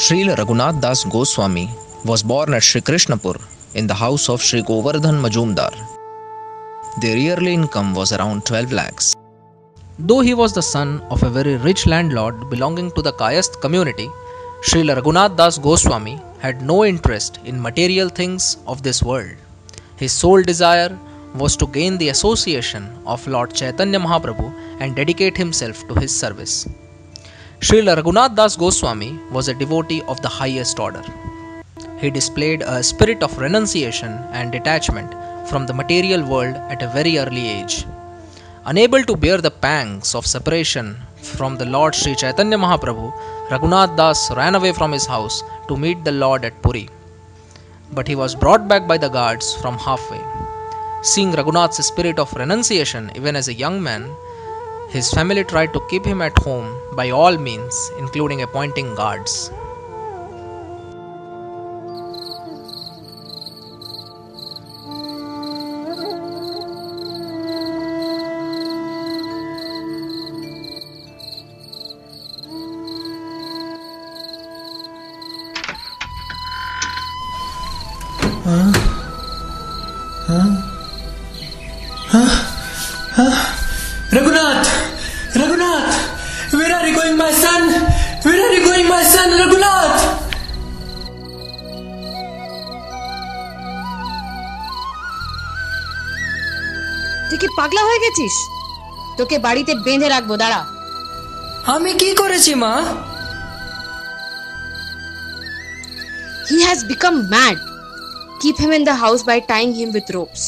Srila Raghunath Das Goswami was born at Sri Krishnapur in the house of Sri Govardhan Majumdar. Their yearly income was around 12 lakhs. Though he was the son of a very rich landlord belonging to the Kayasth community, Srila Raghunath Das Goswami had no interest in material things of this world. His sole desire was to gain the association of Lord Chaitanya Mahaprabhu and dedicate himself to his service. Srila Raghunath Das Goswami was a devotee of the highest order. He displayed a spirit of renunciation and detachment from the material world at a very early age. Unable to bear the pangs of separation from the Lord Sri Chaitanya Mahaprabhu, Raghunath Das ran away from his house to meet the Lord at Puri. But he was brought back by the guards from halfway. Seeing Raghunath's spirit of renunciation even as a young man, his family tried to keep him at home by all means, including appointing guards. Raghunath, where are you going, my son? Where are you going, my son, Raghunath? তুই কি পাগলা হয়ে গেছিস? তোকে বাড়িতে বেঁধে রাখবো, দাঁড়া। আমি কি করেছি মা? He has become mad. Keep him in the house by tying him with ropes.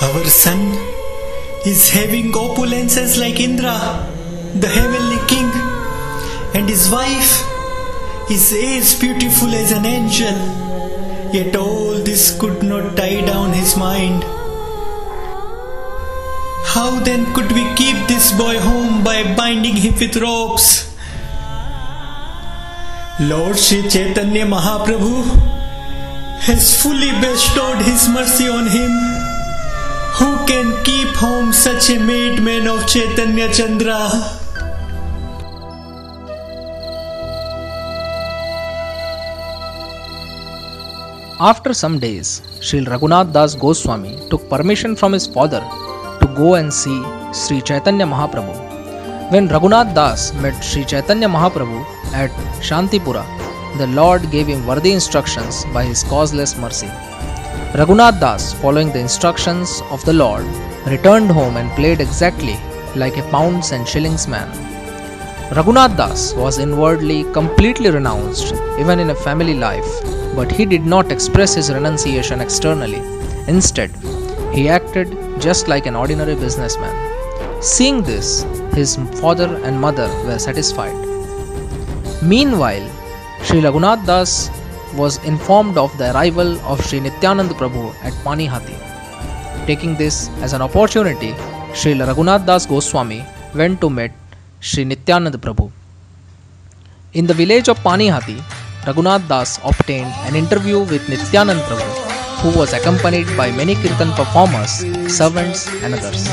Our son is having opulences like Indra, the heavenly king, and his wife is as beautiful as an angel. Yet all this could not tie down his mind. How then could we keep this boy home by binding him with ropes? Lord Sri Chaitanya Mahaprabhu has fully bestowed his mercy on him. Who can keep home such a madman of Chaitanya Chandra? After some days, Sri Raghunath Das Goswami took permission from his father to go and see Sri Chaitanya Mahaprabhu. When Raghunath Das met Sri Chaitanya Mahaprabhu at Shantipura, the Lord gave him worthy instructions by his causeless mercy. Raghunath Das, following the instructions of the Lord, returned home and played exactly like a pounds and shillings man. Raghunath Das was inwardly completely renounced, even in a family life, but he did not express his renunciation externally. Instead, he acted just like an ordinary businessman. Seeing this, his father and mother were satisfied. Meanwhile, Sri Raghunath Das was informed of the arrival of Sri Nityanand Prabhu at Panihati. Taking this as an opportunity, Sri Raghunath Das Goswami went to meet Sri Nityanand Prabhu. In the village of Panihati, Raghunath Das obtained an interview with Nityanand Prabhu, who was accompanied by many kirtan performers, servants and others.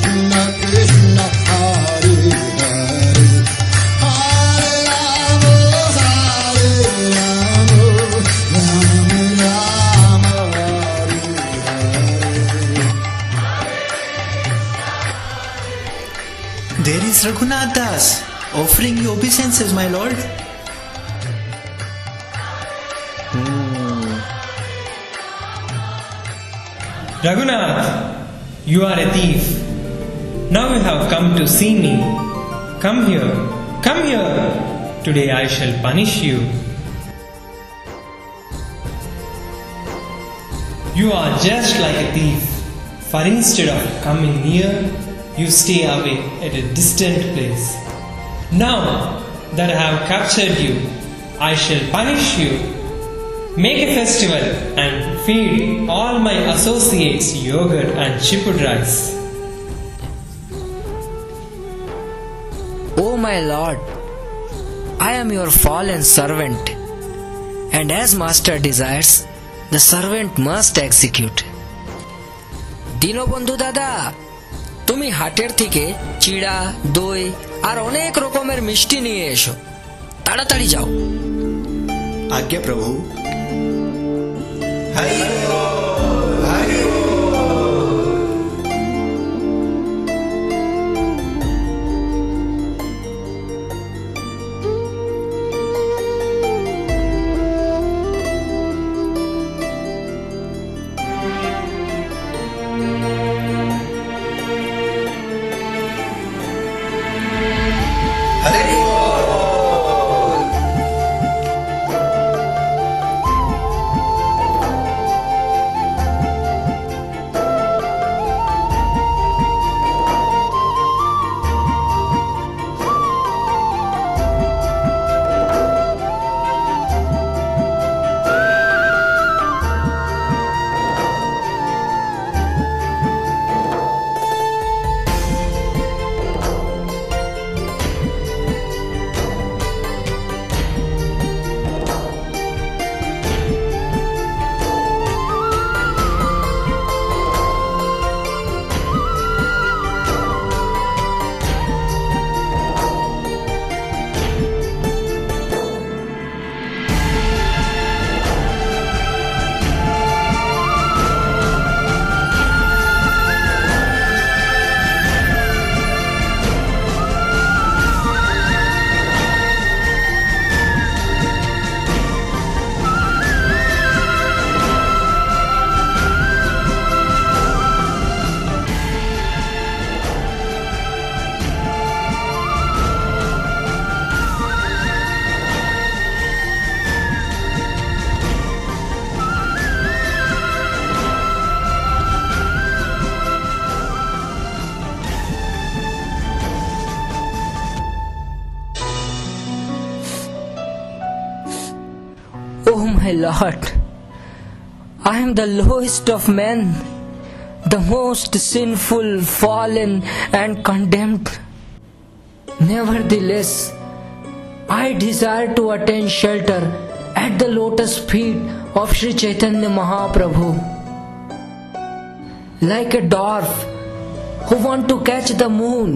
Krishna Krishna Hare Hare Hare Rama Rama Hare Hare. There is Raghunath Das offering you obeisances, my lord. Raghunath, you are a thief. Now you have come to see me. Come here, come here. Today I shall punish you. You are just like a thief, for instead of coming near, you stay away at a distant place. Now that I have captured you, I shall punish you. Make a festival and feed all my associates yogurt and chipud rice. O my lord, I am your fallen servant, and as master desires, the servant must execute. Dinabandhu দাদা, তুমি হাটের থেকে চিড়া, দই আর অনেক রকমের মিষ্টি নিয়ে এসো। তাড়াতাড়ি যাও। आज्ञा प्रभु। Oh my Lord, I am the lowest of men, the most sinful, fallen and condemned. Nevertheless, I desire to attain shelter at the lotus feet of Sri Chaitanya Mahaprabhu. Like a dwarf who wants to catch the moon,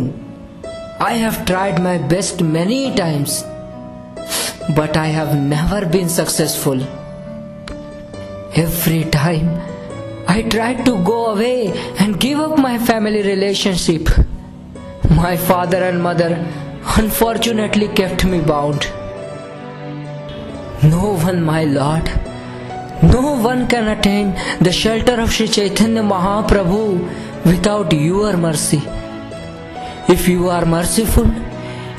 I have tried my best many times, but I have never been successful. Every time I tried to go away and give up my family relationship, my father and mother unfortunately kept me bound. No one, my Lord, no one can attain the shelter of Sri Chaitanya Mahaprabhu without your mercy. If you are merciful,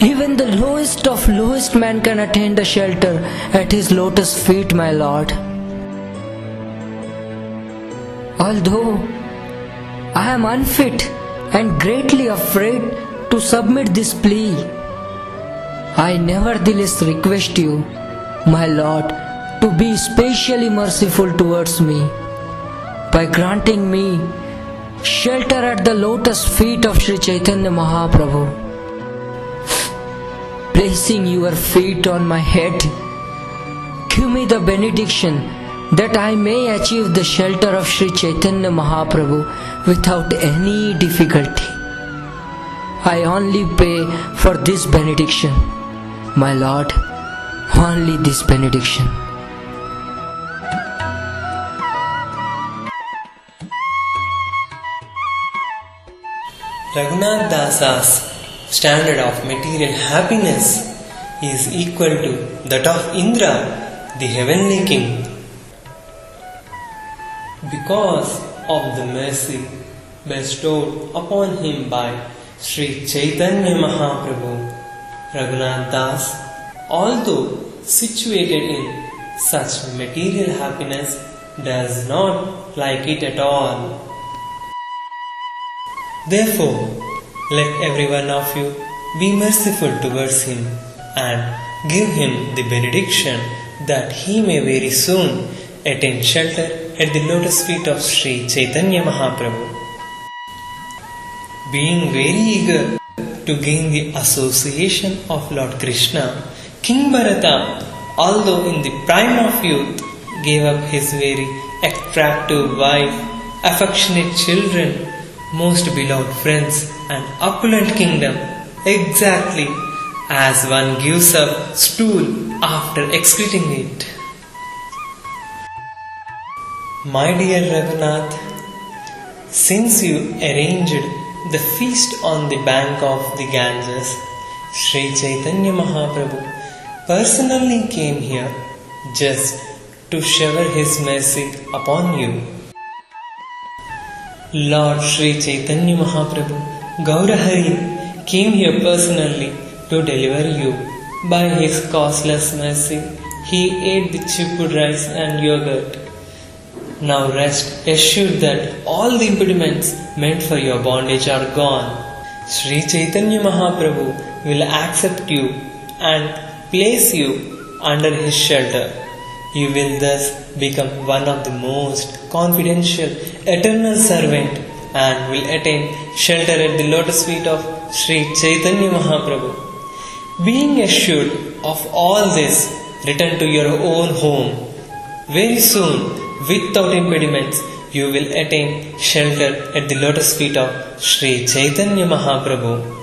even the lowest of lowest man can attain the shelter at his lotus feet, my Lord. Although I am unfit and greatly afraid to submit this plea, I nevertheless request you, my Lord, to be specially merciful towards me by granting me shelter at the lotus feet of Sri Chaitanya Mahaprabhu. Placing your feet on my head, give me the benediction that I may achieve the shelter of Sri Chaitanya Mahaprabhu without any difficulty. I only pay for this benediction. My Lord, only this benediction. Raghunath Dasa's standard of material happiness is equal to that of Indra, the heavenly king. Because of the mercy bestowed upon him by Sri Chaitanya Mahaprabhu, Raghunath Das, although situated in such material happiness, does not like it at all. Therefore, let every one of you be merciful towards him and give him the benediction that he may very soon attain shelter at the lotus feet of Sri Chaitanya Mahaprabhu. Being very eager to gain the association of Lord Krishna, King Bharata, although in the prime of youth, gave up his very attractive wife, affectionate children, most beloved friends and opulent kingdom, exactly as one gives up stool after excreting it. My dear Raghunath, since you arranged the feast on the bank of the Ganges, Sri Chaitanya Mahaprabhu personally came here just to shower his mercy upon you. Lord Sri Chaitanya Mahaprabhu Gaurahari came here personally to deliver you. By his causeless mercy, he ate the chipwood rice and yogurt. Now rest assured that all the impediments meant for your bondage are gone. Sri Chaitanya Mahaprabhu will accept you and place you under his shelter. You will thus become one of the most confidential, eternal servant and will attain shelter at the lotus feet of Sri Chaitanya Mahaprabhu. Being assured of all this, return to your own home. Very soon, without impediments, you will attain shelter at the lotus feet of Sri Chaitanya Mahaprabhu.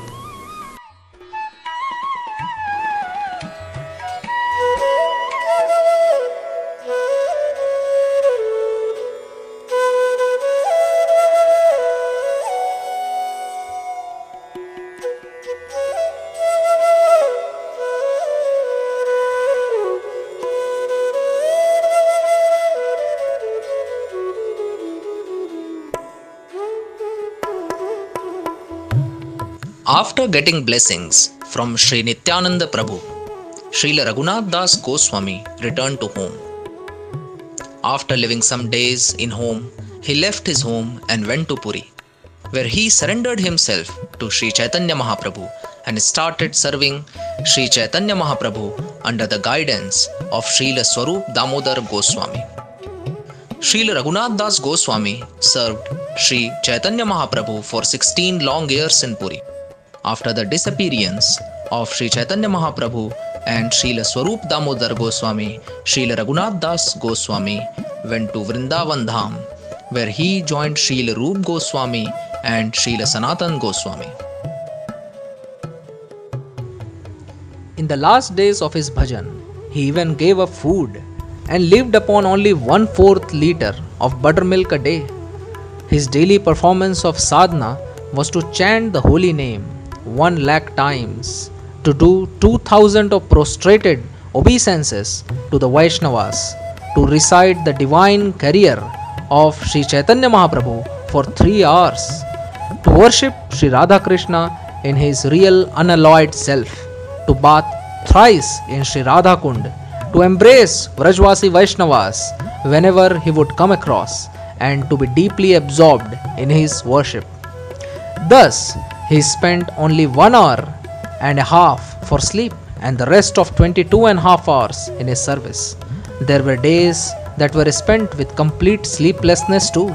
After getting blessings from Sri Nityananda Prabhu, Srila Raghunath Das Goswami returned to home. After living some days in home, he left his home and went to Puri, where he surrendered himself to Sri Chaitanya Mahaprabhu and started serving Sri Chaitanya Mahaprabhu under the guidance of Srila Swarup Damodar Goswami. Srila Raghunath Das Goswami served Sri Chaitanya Mahaprabhu for 16 long years in Puri. After the disappearance of Sri Chaitanya Mahaprabhu and Srila Swarup Damodar Goswami, Srila Raghunath Das Goswami went to Vrindavan Dham, where he joined Srila Rup Goswami and Srila Sanatan Goswami. In the last days of his bhajan, he even gave up food and lived upon only 1/4 liter of buttermilk a day. His daily performance of sadhana was to chant the holy name 1,00,000 times, to do 2,000 of prostrated obeisances to the Vaishnavas, to recite the divine career of Sri Chaitanya Mahaprabhu for 3 hours, to worship Sri Radha Krishna in his real unalloyed self, to bath thrice in Sri Radha Kund, to embrace Vrajvasi Vaishnavas whenever he would come across, and to be deeply absorbed in his worship. Thus, he spent only 1.5 hours for sleep and the rest of 22.5 hours in his service. There were days that were spent with complete sleeplessness too.